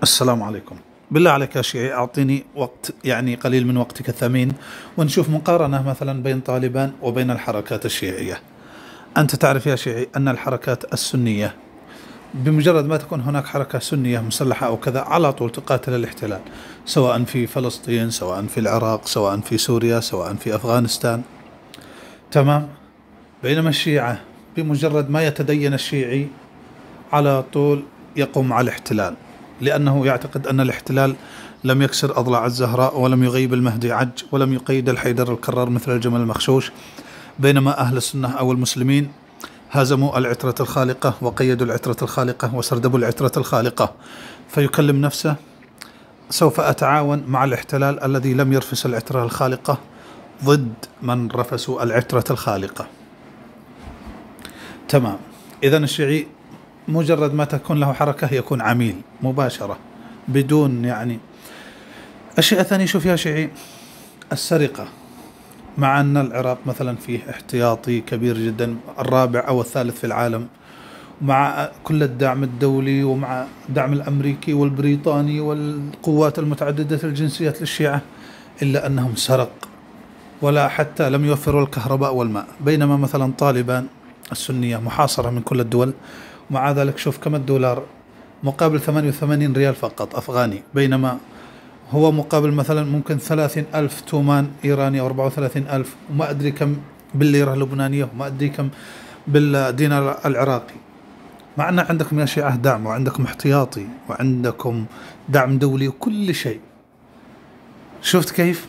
السلام عليكم. بالله عليك يا شيعي أعطيني وقت، يعني قليل من وقتك الثمين، ونشوف مقارنة مثلا بين طالبان وبين الحركات الشيعية. أنت تعرف يا شيعي أن الحركات السنية بمجرد ما تكون هناك حركة سنية مسلحة أو كذا على طول تقاتل الاحتلال، سواء في فلسطين، سواء في العراق، سواء في سوريا، سواء في أفغانستان. تمام. بينما الشيعة بمجرد ما يتدين الشيعي على طول يقوم على الاحتلال، لأنه يعتقد أن الاحتلال لم يكسر أضلاع الزهراء، ولم يغيب المهدي عج، ولم يقيد الحيدر الكرار مثل الجمل المخشوش. بينما أهل السنة أو المسلمين هزموا العترة الخالقة وقيدوا العترة الخالقة وسردبوا العترة الخالقة، فيكلم نفسه: سوف أتعاون مع الاحتلال الذي لم يرفس العترة الخالقة ضد من رفسوا العترة الخالقة. تمام. إذن الشيعي مجرد ما تكون له حركة يكون عميل مباشرة بدون يعني أشياء ثانية. شوف يا شيعي، السرقة، مع أن العراق مثلا فيه احتياطي كبير جدا، الرابع أو الثالث في العالم، مع كل الدعم الدولي ومع الدعم الأمريكي والبريطاني والقوات المتعددة الجنسيات للشيعة، إلا أنهم سرق ولا حتى لم يوفروا الكهرباء والماء. بينما مثلا طالبان السنية محاصرة من كل الدول، ومع ذلك شوف كم الدولار مقابل 88 ريال فقط أفغاني، بينما هو مقابل مثلا ممكن 30,000 تومان إيراني أو 34,000، وما أدري كم بالليرة اللبنانية، وما أدري كم بالدينار العراقي. مع أن عندكم يا شيعة دعم، وعندكم احتياطي، وعندكم دعم دولي وكل شيء. شفت كيف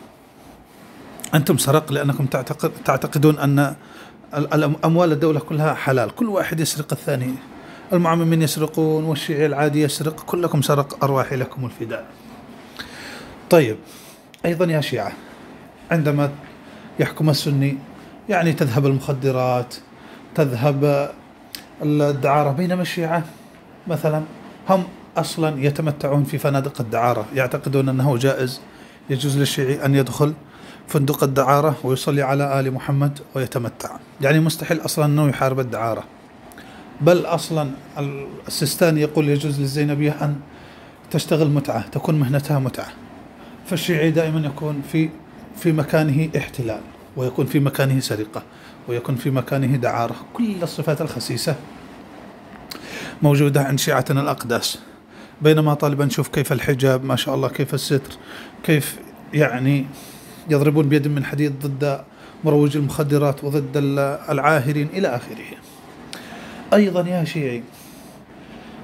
أنتم سرق؟ لأنكم تعتقدون أن أموال الدولة كلها حلال، كل واحد يسرق الثاني، المعممين يسرقون والشيعي العادي يسرق، كلكم سرق، أرواحي لكم الفداء. طيب، أيضا يا شيعة عندما يحكم السني يعني تذهب المخدرات، تذهب الدعارة. بينما الشيعة مثلا هم أصلا يتمتعون في فنادق الدعارة، يعتقدون أنه جائز، يجوز للشيعي أن يدخل فندق الدعارة ويصلي على آل محمد ويتمتع. يعني مستحيل أصلا أنه يحارب الدعارة، بل أصلا السيستاني يقول يجوز للزينبية أن تشتغل متعة، تكون مهنتها متعة. فالشيعي دائما يكون في مكانه احتلال، ويكون في مكانه سرقة، ويكون في مكانه دعارة. كل الصفات الخسيسة موجودة عند شيعتنا الأقداس. بينما طالبا شوف كيف الحجاب، ما شاء الله، كيف الستر، كيف يعني يضربون بيد من حديد ضد مروج المخدرات وضد العاهرين إلى آخره. أيضا يا شيعي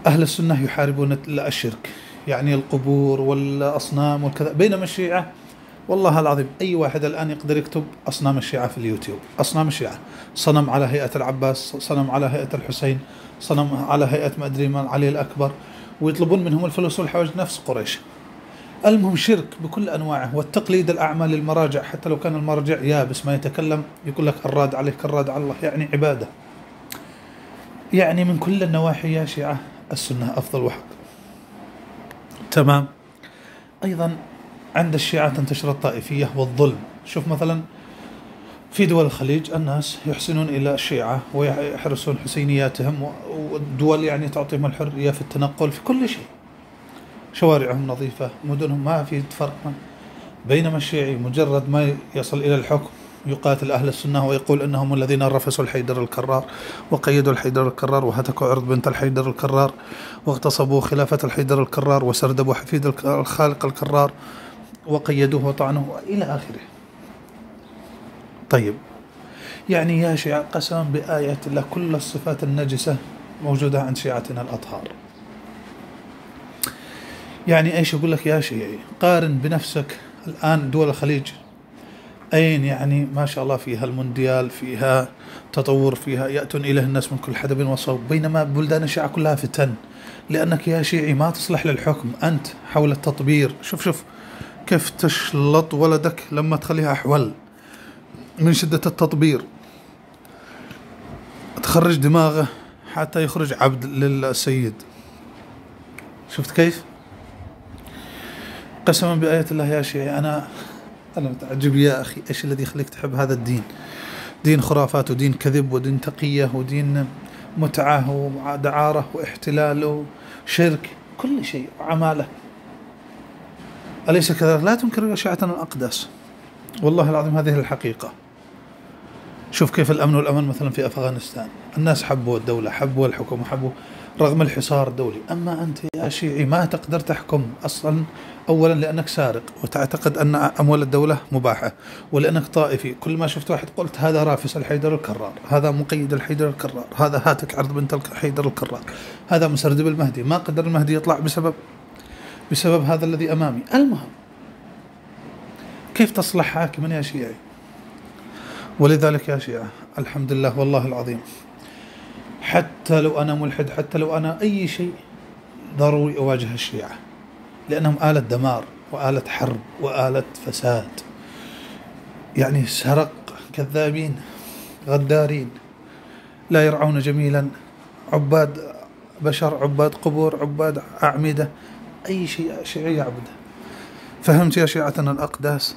أهل السنة يحاربون الشرك، يعني القبور والأصنام والكذا. بينما الشيعة والله العظيم أي واحد الآن يقدر يكتب أصنام الشيعة في اليوتيوب، أصنام الشيعة، صنم على هيئة العباس، صنم على هيئة الحسين، صنم على هيئة ما أدري من علي الأكبر، ويطلبون منهم الفلوس والحوج نفس قريش. المهم شرك بكل أنواعه، والتقليد الأعمى للمراجع، حتى لو كان المرجع يابس ما يتكلم يقول لك الراد عليك الراد على الله، يعني عبادة. يعني من كل النواحي يا شيعة السنة أفضل وحق. تمام. أيضا عند الشيعة تنتشر الطائفية والظلم. شوف مثلا في دول الخليج الناس يحسنون إلى الشيعة ويحرسون حسينياتهم، والدول يعني تعطيهم الحرية في التنقل في كل شيء، شوارعهم نظيفة، مدنهم ما في فرق. بينما الشيعي مجرد ما يصل إلى الحكم يقاتل أهل السنة ويقول أنهم الذين رفسوا الحيدر الكرار وقيدوا الحيدر الكرار وهتكوا عرض بنت الحيدر الكرار واغتصبوا خلافة الحيدر الكرار وسردبوا حفيد الخالق الكرار وقيدوه وطعنوه إلى آخره. طيب، يعني يا شيعة قسما بآيات الله كل الصفات النجسة موجودة عند شيعتنا الأطهار. يعني ايش اقول لك يا شيعي؟ قارن بنفسك الآن دول الخليج، أين يعني ما شاء الله فيها المونديال، فيها تطور، فيها يأتون إليه الناس من كل حدب وصوب. بينما بلدان الشيعة كلها فتن، لأنك يا شيعي ما تصلح للحكم، أنت حول التطبير. شوف كيف تشلط ولدك لما تخليها أحول من شدة التطبير، تخرج دماغه حتى يخرج عبد للسيد. شفت كيف؟ قسما بآيات الله يا شيعي أنا متعجب يا أخي، إيش الذي يخليك تحب هذا الدين؟ دين خرافات، ودين كذب، ودين تقية، ودين متعة ودعارة واحتلال وشرك، كل شيء، وعمالة. أليس كذلك؟ لا تنكر شيعتنا الأقدس، والله العظيم هذه الحقيقة. شوف كيف الأمن والأمان مثلا في أفغانستان، الناس حبوا الدولة، حبوا الحكم، حبوا رغم الحصار الدولي. أما أنت يا شيعي ما تقدر تحكم أصلا، أولا لأنك سارق وتعتقد أن أموال الدولة مباحة، ولأنك طائفي. كل ما شفت واحد قلت هذا رافس الحيدر الكرار، هذا مقيد الحيدر الكرار، هذا هاتك عرض بنت الحيدر الكرار، هذا مسردب المهدي. ما قدر المهدي يطلع بسبب هذا الذي أمامي. المهم كيف تصلح حاكما يا شيعي؟ ولذلك يا شيعة الحمد لله والله العظيم، حتى لو أنا ملحد، حتى لو أنا أي شيء، ضروري أواجه الشيعة، لأنهم آلة دمار وآلة حرب وآلة فساد. يعني سرق، كذابين، غدارين، لا يرعون جميلا، عباد بشر، عباد قبور، عباد أعمدة، أي شيء شيعي يعبده. فهمت يا شيعتنا الأقداس؟